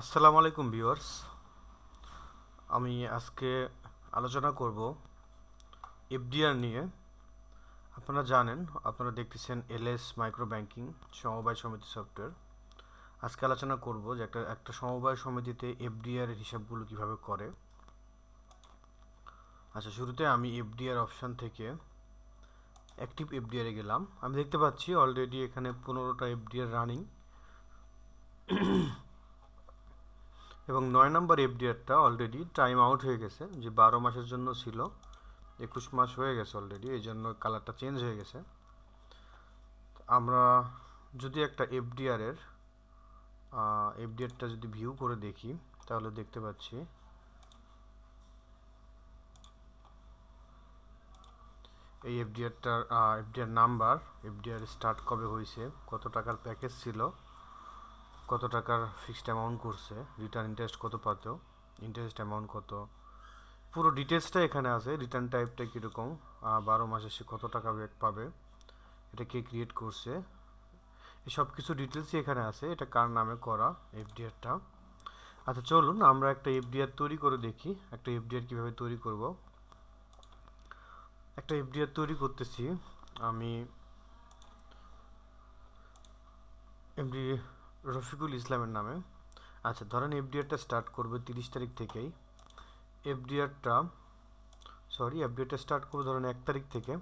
আসসালামু আলাইকুম ভিউয়ার্স। আমি আজকে আলোচনা করব এফডিআর নিয়ে। আপনারা জানেন, আপনারা দেখতেছেন এলএস মাইক্রো ব্যাংকিং সমবায় সমিতি সফটওয়্যার। আজকে আলোচনা করব যে একটা সমবায় সমিতিতে এফডিআর এর হিসাবগুলো কিভাবে করে। আচ্ছা, শুরুতে আমি এফডিআর অপশন থেকে অ্যাক্টিভ এফডিআর এ গেলাম। আমি দেখতে পাচ্ছি অলরেডি এখানে 15টা এফডিআর রানিং এবং 9 নম্বর এফডিআরটা অলরেডি টাইম আউট হয়ে গেছে, যে 12 মাসের জন্য ছিল। 21 মাস হয়ে গেছে অলরেডি, এই জন্য কালারটা চেঞ্জ হয়ে গেছে। আমরা যদি একটা এফডিআরটা যদি ভিউ করে দেখি, তাহলে দেখতে পাচ্ছি এই এফডিআর নাম্বার, এফডিআর স্টার্ট কবে হয়েছে, কত টাকার প্যাকেজ ছিল, কত টাকার ফিক্সড অ্যামাউন্ট করছে, রিটার্ন ইন্টারেস্ট কত পাত, ইন্টারেস্ট অ্যামাউন্ট কত, পুরো ডিটেলসটা এখানে আছে। রিটার্ন টাইপটা কীরকম, 12 মাসে সে কত টাকা ব্যাক পাবে, এটা কে ক্রিয়েট করছে, এই সব কিছু ডিটেলসই এখানে আছে। এটা কার নামে করা এফডিআরটা। আচ্ছা, চলুন আমরা একটা এফডিআর তৈরি করে দেখি। একটা এফডিআর কিভাবে তৈরি করব। একটা এফডিআর তৈরি করতেছি আমি এমডি রফিকুল ইসলামের নামে। আচ্ছা, ধরেন এফডিআরটা স্টার্ট করবে 30 তারিখ থেকেই। এফডিআরটা এফডিআরটা স্টার্ট করবো ধরেন 1 তারিখ থেকে।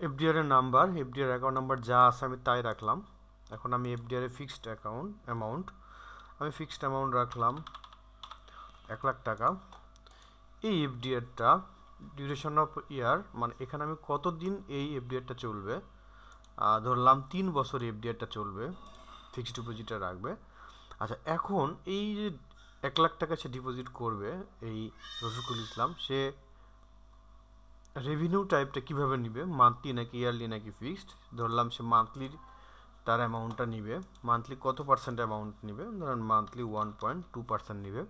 এফডিআর এর নাম্বার, এফডিআর অ্যাকাউন্ট নাম্বার যা আছে আমি তাই রাখলাম। এখন আমি এফডিআর এর ফিক্সড অ্যামাউন্ট রাখলাম 1 লাখ টাকা। এই এফডিআরটা ডিউরেশন অফ ইয়ার, মানে এখানে আমি কতদিন এই এফডিআরটা চলবে, ধরলাম 3 বছর এফডিআরটা চলবে, ফিক্সড ডিপোজিটে রাখবে। আচ্ছা, এখন এই যে 1 লাখ টাকা সে ডিপোজিট করবে, এই রফিকুল ইসলাম, সে রেভিনিউ টাইপটা কিভাবে নিবে, মান্থলি নাকি ইয়ারলি নাকি ফিক্সড। ধরলাম সে মান্থলি তার অ্যামাউন্টটা নিবে। মান্থলি কত পার্সেন্ট অ্যামাউন্ট নিবে, ধরেন মান্থলি 1.2% নিবে,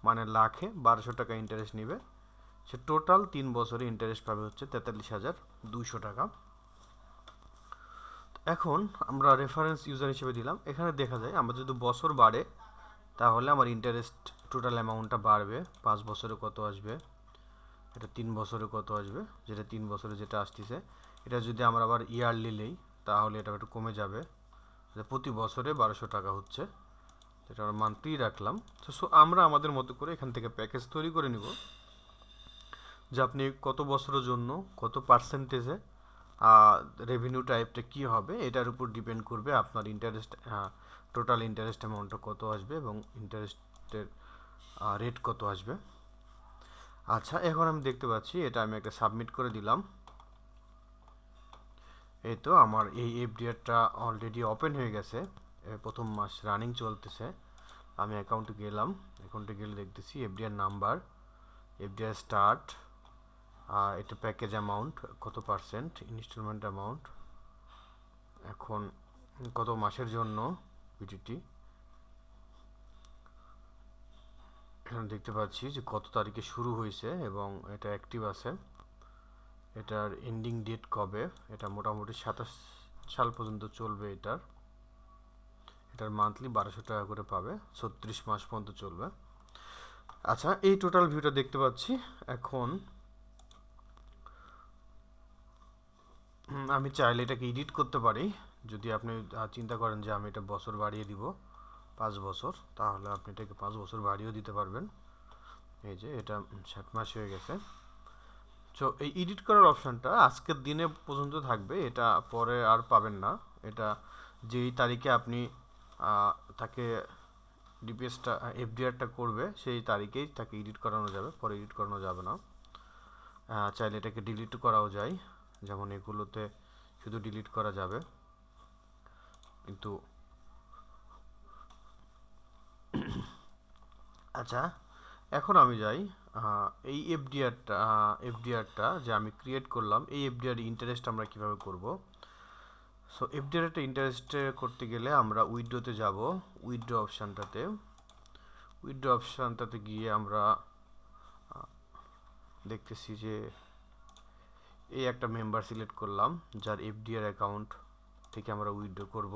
মানে লাখে 1200 টাকা ইন্টারেস্ট নিবে। সে টোটাল 3 বছরে ইন্টারেস্ট পাবে হচ্ছে 43,200 টাকা। এখন আমরা রেফারেন্স ইউজার হিসেবে দিলাম। এখানে দেখা যায় আমরা যদি বছর বাড়ে, তাহলে আমার ইন্টারেস্ট টোটাল অ্যামাউন্টটা বাড়বে। 5 বছরে কত আসবে, এটা 3 বছরে কত আসবে, যেটা 3 বছরে যেটা আসতেছে। এটা যদি আমরা আবার ইয়ারলি নেই, তাহলে এটা একটু কমে যাবে। প্রতি বছরে 1200 টাকা হচ্ছে, এটা আমরা মান্থলি রাখলাম। তো আমরা আমাদের মতো করে এখান থেকে প্যাকেজ তৈরি করে নিব, যে আপনি কত বছরের জন্য কত পার্সেন্টেজে রেভিনিউ টাইপটা কী হবে, এটার উপর ডিপেন্ড করবে আপনার ইন্টারেস্ট, টোটাল ইন্টারেস্ট অ্যামাউন্টটা কত আসবে এবং ইন্টারেস্টের রেট কত আসবে। আচ্ছা, এখন আমি দেখতে পাচ্ছি এটা আমি একটা সাবমিট করে দিলাম। এই তো আমার এই এফডিআরটা অলরেডি ওপেন হয়ে গেছে, প্রথম মাস রানিং চলতেছে। আমি অ্যাকাউন্টে গেলাম, অ্যাকাউন্টে গেলে দেখতেছি এফডিআর নাম্বার, এফডিআর স্টার্ট, এটা প্যাকেজ অ্যামাউন্ট কত পার্সেন্ট, ইনস্টলমেন্ট অ্যামাউন্ট, এখন কত মাসের জন্য পিটিটি। এখানে দেখতে পাচ্ছি যে কত তারিখে শুরু হয়েছে এবং এটা অ্যাক্টিভ আছে। এটার এন্ডিং ডেট কবে, এটা মোটামুটি 27 সাল পর্যন্ত চলবে। এটার মান্থলি 1200 টাকা করে পাবে, 36 মাস পর্যন্ত চলবে। আচ্ছা, এই টোটাল ভিউটা দেখতে পাচ্ছি। এখন আমি চাইলে এটাকে এডিট করতে পারি। যদি আপনি চিন্তা করেন যে আমি এটা বছর বাড়িয়ে দিব 5 বছর, তাহলে আপনি এটাকে 5 বছর বাড়িয়েও দিতে পারবেন। এই যে এটা 60 মাস হয়ে গেছে। সো এই এডিট করার অপশানটা আজকের দিনে পর্যন্ত থাকবে, এটা পরে আর পাবেন না। এটা যেই তারিখে আপনি তাকে ডিপিএসটা এফডিআরটা করবে, সেই তারিখেই তাকে এডিট করানো যাবে, পরে এডিট করানো যাবে না। চাইলে এটাকে ডিলিট করাও যায়, যেমন এগুলোতে শুধু ডিলিট করা যাবে। কিন্তু আচ্ছা, এখন আমি যাই এই এফডিআরটা যে আমি ক্রিয়েট করলাম, এই এফডিআর ইন্টারেস্ট আমরা কিভাবে করব। সো এফডিআর একটা ইন্টারেস্ট করতে গেলে আমরা উইথড্রোতে যাব। উইথড্রো অপশানটাতে গিয়ে আমরা দেখতেছি যে এই একটা মেম্বার সিলেক্ট করলাম, যার এফডিআর অ্যাকাউন্ট থেকে আমরা উইথড্রো করব।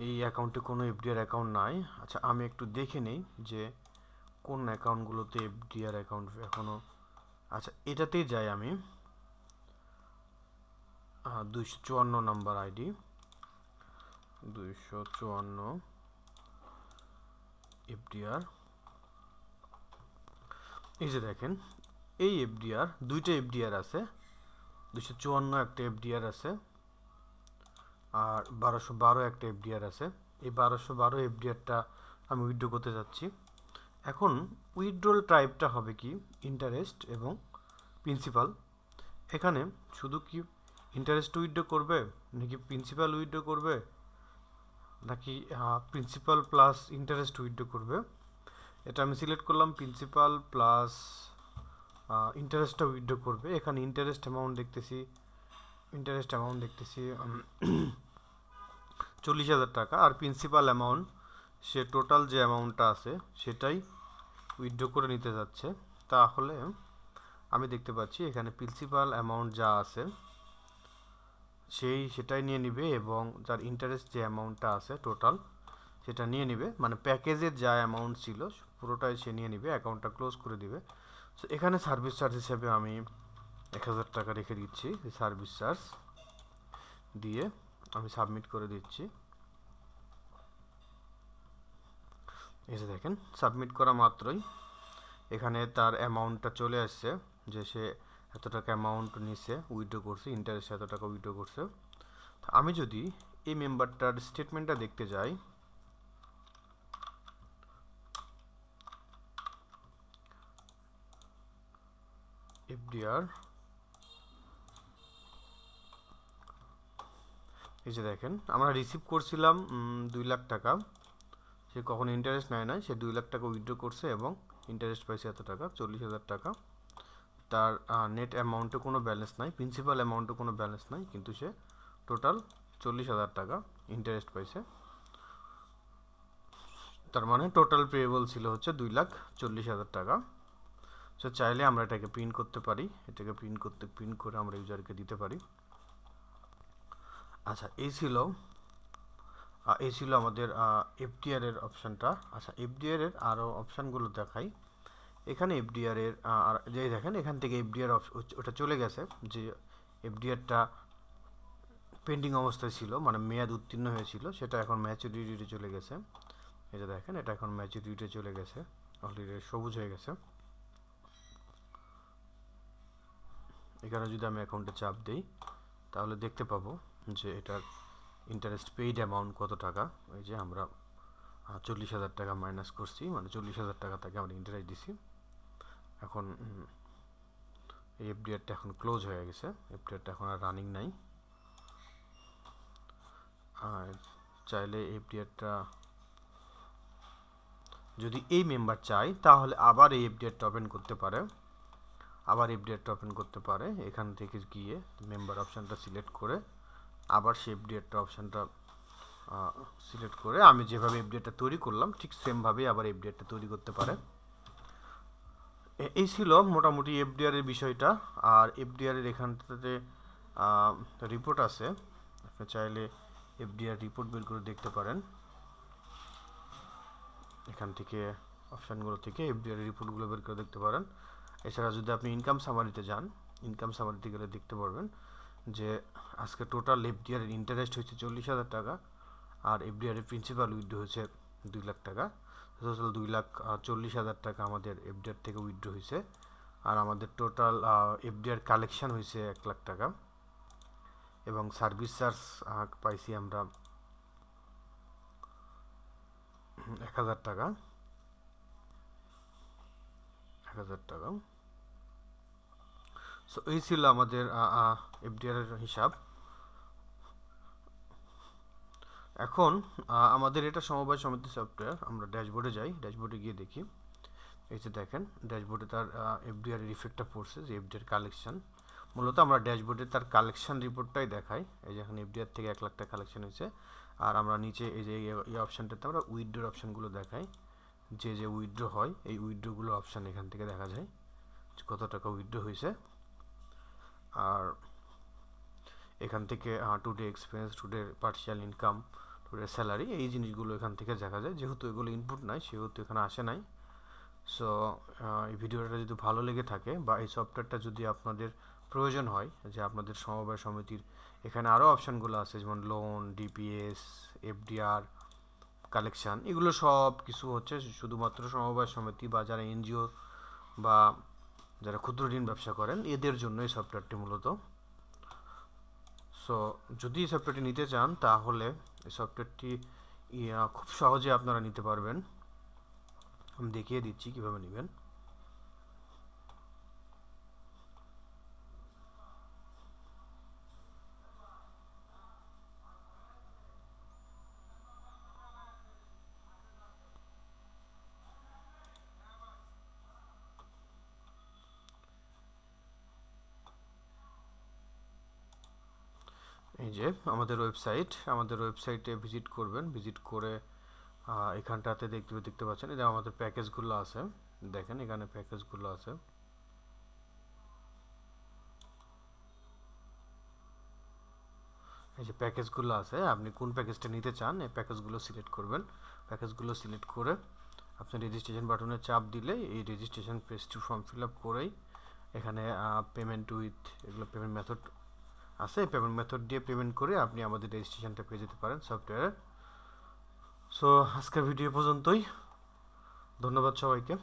এই অ্যাকাউন্টে কোনো এফডিআর অ্যাকাউন্ট নাই। আচ্ছা আমি একটু দেখে নেই যে কোন অ্যাকাউন্টগুলোতে এফডিআর অ্যাকাউন্ট এখনো। আচ্ছা এটাতেই যাই আমি, 254 নাম্বার আইডি, 254 এফডিআর। এই যে দেখেন এই এফডিআর, দুইটা এফডিআর আছে, 254 একটা এফডিআর আছে আর 1212 একটা এফডিআর আছে। এই 1212 এফডিআরটা আমি উইথড্র করতে যাচ্ছি। এখন উইথড্রল টাইপটা হবে কি ইন্টারেস্ট এবং প্রিন্সিপাল। এখানে শুধু কি ইন্টারেস্ট উইথড্র করবে নাকি প্রিন্সিপাল উইথড্র করবে নাকি প্রিন্সিপাল প্লাস ইন্টারেস্ট উইথড্র করবে, এটা আমি সিলেক্ট করলাম প্রিন্সিপাল প্লাস ইন্টারেস্টটা উইথড্র করবে। এখানে ইন্টারেস্ট অ্যামাউন্ট দেখতেছি 40,000 টাকা, আর প্রিন্সিপাল অ্যামাউন্ট সে টোটাল যে অ্যামাউন্টটা আছে সেটাই উইথড্র করে নিতে যাচ্ছে। তাহলে আমি দেখতে পাচ্ছি এখানে প্রিন্সিপাল অ্যামাউন্ট যা আছে সেটাই নিয়ে নিবে এবং যার ইন্টারেস্ট যে অ্যামাউন্টটা আছে টোটাল সেটা নিয়ে নিবে, মানে প্যাকেজের যা অ্যামাউন্ট ছিল পুরোটাই সে নিয়ে নিবে, অ্যাকাউন্টটা ক্লোজ করে দিবে। সো এখানে সার্ভিস চার্জ হিসেবে আমি 1,000 টাকা রেখে দিচ্ছি, সার্ভিস চার্জ দিয়ে আমি সাবমিট করে দিচ্ছি। এই যে দেখেন সাবমিট করা মাত্রই এখানে তার অ্যামাউন্টটা চলে আসছে যে সে এত টাকা অ্যামাউন্ট নিছে উইথড্র করছে, ইন্টারেস্ট এত টাকা উইথড্র করছে। আমি যদি এই মেম্বারটার স্টেটমেন্টটা দেখতে যাই, এফডিআর, এই যে দেখেন আমরা রিসিভ করছিলাম 2 লাখ টাকা, সে কখনো ইন্টারেস্ট নেয় না, সে 2 লাখ টাকা উইথড্র করছে এবং ইন্টারেস্ট পাইছে এত টাকা 40,000 টাকা। তার নেট অ্যামাউন্টে কোনো ব্যালেন্স নাই, প্রিন্সিপাল অ্যামাউন্টে কোনো ব্যালেন্স নাই, কিন্তু সে টোটাল 40,000 টাকা ইন্টারেস্ট পাইছে। তার মানে টোটাল পেয়েবল ছিল হচ্ছে 2,40,000 টাকা। সো চাইলে আমরা এটাকে প্রিন্ট করতে পারি, এটাকে প্রিন্ট করে আমরা ইউজারকে দিতে পারি। আচ্ছা এই ছিল আমাদের এফডিআর এর অপশানটা। আচ্ছা এফডিআর এর আরও অপশানগুলো দেখাই। এখানে এফডিআর এর আর যে দেখেন এখান থেকে এফডিআর ওটা চলে গেছে, যে এফডিআরটা পেন্ডিং অবস্থায় ছিল মানে মেয়াদ উত্তীর্ণ হয়েছিল সেটা এখন ম্যাচুরিটিতে চলে গেছে। এই যে দেখেন এটা এখন ম্যাচুরিটিতে চলে গেছে, অলরেডি সবুজ হয়ে গেছে। এখানে যদি আমি অ্যাকাউন্টে চাপ দিই তাহলে দেখতে পাবো যে এটার ইন্টারেস্ট পেইড অ্যামাউন্ট কত টাকা। এই যে আমরা 40,000 টাকা মাইনাস করছি, মানে 40,000 টাকা তাকে আমরা ইন্টারেস্ট দিছি। এখন এই এফডিআরটা এখন ক্লোজ হয়ে গেছে, এফডিআরটা এখন আর রানিং নাই। চাইলে এফডিআরটা যদি এই মেম্বার চাই তাহলে আবার এই এফডিআরটা ওপেন করতে পারে, এখান থেকে গিয়ে মেম্বার অপশানটা সিলেক্ট করে আবার সেই এফডিআরটা অপশানটা সিলেক্ট করে আমি যেভাবে এফডিআরটা তৈরি করলাম ঠিক সেমভাবেই আবার এফডিআরটা তৈরি করতে পারে। এই ছিল মোটামুটি এফডিআর এর বিষয়টা। আর এফডিআর এর এখানটাতে রিপোর্ট আছে, আপনি চাইলে এফডিআর রিপোর্ট বের করে দেখতে পারেন। এখান থেকে অপশানগুলো থেকে এফডিআর রিপোর্টগুলো বের করে দেখতে পারেন। এছাড়া যদি আপনি ইনকাম সামারিতে যান, ইনকাম সামারিতে গেলে দেখতে পারবেন যে আজকে টোটাল এফডিআর এর ইন্টারেস্ট হয়েছে 40,000 টাকা আর এফডিআর এর প্রিন্সিপাল উইথড্র হয়েছে 2 লাখ টাকা। টোটাল 2,40,000 টাকা আমাদের এফডিআর থেকে উইথড্র হয়েছে। আর আমাদের টোটাল এফডিআর কালেকশন হয়েছে 1 লাখ টাকা এবং সার্ভিস চার্জ পাইছি আমরা 1,000 টাকা। সো এই ছিল আমাদের এফডিআর এর হিসাব। এখন আমাদের এটা সমবায় সমিতি সফটওয়্যার, আমরা ড্যাশবোর্ডে যাই, ড্যাশবোর্ডে গিয়ে দেখি। এই যে দেখেন ড্যাশবোর্ডে তার এফডিআর এর ইফেক্টটা পড়ছে যে এফডিআর কালেকশন। মূলত আমরা ড্যাশবোর্ডে তার কালেকশন রিপোর্টটাই দেখাই। এই যে এখানে এফডিআর থেকে 1 লাখ টাকা কালেকশন হয়েছে আর আমরা নিচে এই যে এই অপশানটাতে আমরা উইথড্রোর অপশানগুলো দেখাই, যে উইথড্রো হয় এই উইথড্রোগুলো অপশান এখান থেকে দেখা যায় কত টাকা উইথড্রো হয়েছে। আর এখান থেকে today expense, today partial income, তারপরে স্যালারি, এই জিনিসগুলো এখান থেকে দেখা যায়। যেহেতু এগুলো ইনপুট নাই সেহেতু এখানে আসে নাই। সো এই ভিডিওটা যদি ভালো লেগে থাকে বা এই সফটওয়্যারটা যদি আপনাদের প্রয়োজন হয়, যে আপনাদের সমবায় সমিতির এখানে আরও অপশানগুলো আছে যেমন লোন, ডিপিএস, এফডিআর, কালেকশান, এগুলো সব কিছু হচ্ছে শুধুমাত্র সমবায় সমিতি বা যারা এনজিও বা যারা ক্ষুদ্র ঋণ ব্যবসা করেন এদের জন্য এই সফটওয়্যারটি মূলত। সো যদি এই সফটওয়্যারটি নিতে চান তাহলে এই সফটওয়্যারটি খুব সহজে আপনারা নিতে পারবেন। আমি দেখিয়ে দিচ্ছি কিভাবে নেবেন। এই যে আমাদের ওয়েবসাইটে ভিজিট করবেন। ভিজিট করে এখানটাতে দেখতে পাচ্ছেন এই যে আমাদের প্যাকেজগুলো আছে। দেখেন এখানে প্যাকেজগুলো আছে। এই যে প্যাকেজগুলো আছে, আপনি কোন প্যাকেজটা নিতে চান এই প্যাকেজগুলো সিলেক্ট করবেন। প্যাকেজগুলো সিলেক্ট করে আপনি রেজিস্ট্রেশন বাটনে চাপ দিলে এই রেজিস্ট্রেশন পেজটি ফর্ম ফিল আপ করেই এখানে পেমেন্ট উইথ এগুলো পেমেন্ট মেথড আছে। পেমেন্ট মেথড দিয়ে পেমেন্ট করে আপনি আমাদের রেজিস্ট্রেশনটা পেয়ে যেতে পারেন সফটওয়্যারে। সো আজকের ভিডিও পর্যন্তই। ধন্যবাদ সবাইকে।